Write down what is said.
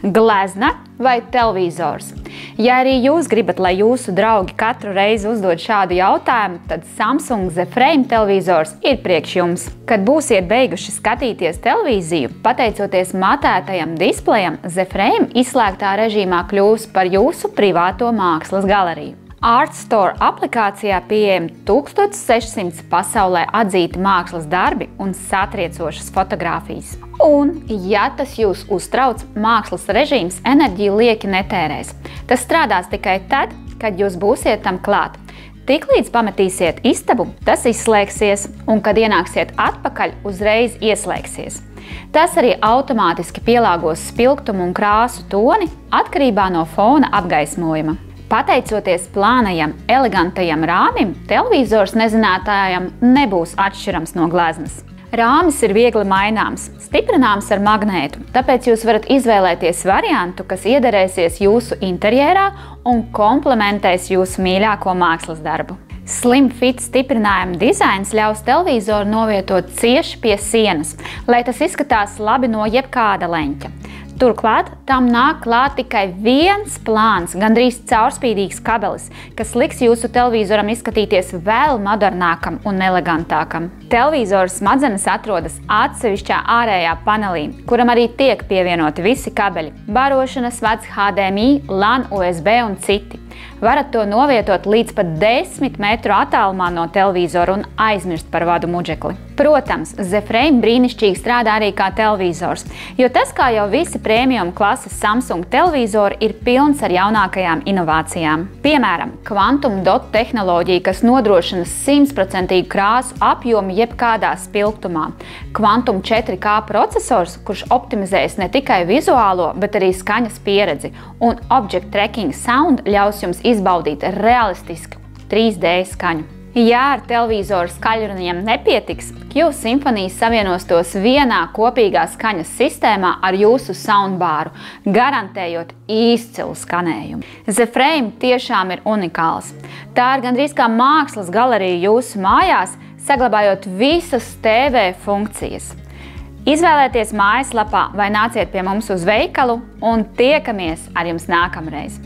glezna vai televizors? Ja arī jūs gribat, lai jūsu draugi katru reizi uzdod šādu jautājumu, tad Samsung Z Frame televizors ir priekš jums. Kad būsiet beiguši skatīties televīziju, pateicoties matētajam displejam, Z Frame izslēgtā režīmā kļūs par jūsu privāto mākslas galeriju. ArtStore aplikācijā pieejami 1600 pasaulē atzīti mākslas darbi un satriecošas fotogrāfijas. Un, ja tas jūs uztrauc, mākslas režīms enerģiju lieki netērēs. Tas strādās tikai tad, kad jūs būsiet tam klāt. Tiklīdz pametīsiet istabu, tas izslēgsies, un, kad ienāksiet atpakaļ, uzreiz ieslēgsies. Tas arī automātiski pielāgos spilgtumu un krāsu toni atkarībā no fona apgaismojuma. Pateicoties plānajam, elegantajam rāmim, televizors nezinātājam nebūs atšķirams no gleznas. Rāmis ir viegli maināms, stiprināms ar magnētu, tāpēc jūs varat izvēlēties variantu, kas iederēsies jūsu interjerā un komplementēs jūsu mīļāko mākslas darbu. Slim fit stiprinājuma dizains ļaus televizoru novietot cieši pie sienas, lai tas izskatās labi no jebkāda leņķa. Turklāt tam nāk klāt tikai viens plāns, gandrīz caurspīdīgs kabelis, kas liks jūsu televizoram izskatīties vēl modernākam un elegantākam. Televizora smadzenes atrodas atsevišķā ārējā panelī, kuram arī tiek pievienoti visi kabeļi – barošanas vads, HDMI, LAN, USB un citi. Varat to novietot līdz pat 10 metru attālumā no televizora un aizmirst par vadu mudžekli. Protams, Z Frame brīnišķīgi strādā arī kā televizors, jo tas, kā jau visi premium klases Samsung televizori, ir pilns ar jaunākajām inovācijām. Piemēram, Quantum Dot tehnoloģija, kas nodrošina 100% krāsu apjomu jebkādā spilgtumā. Quantum 4K procesors, kurš optimizēs ne tikai vizuālo, bet arī skaņas pieredzi. Un Object Tracking Sound ļaus jums izbaudīt realistisku 3D skaņu. Ja ar televizoru skaļruniem nepietiks, Q Symphony savienos tos vienā kopīgā skaņas sistēmā ar jūsu soundbāru, garantējot izcilu skanējumu. Z Frame tiešām ir unikāls. Tā ir gandrīz kā mākslas galerija jūsu mājās, saglabājot visas TV funkcijas. Izvēlēties mājaslapā vai nāciet pie mums uz veikalu un tiekamies ar jums nākamreiz!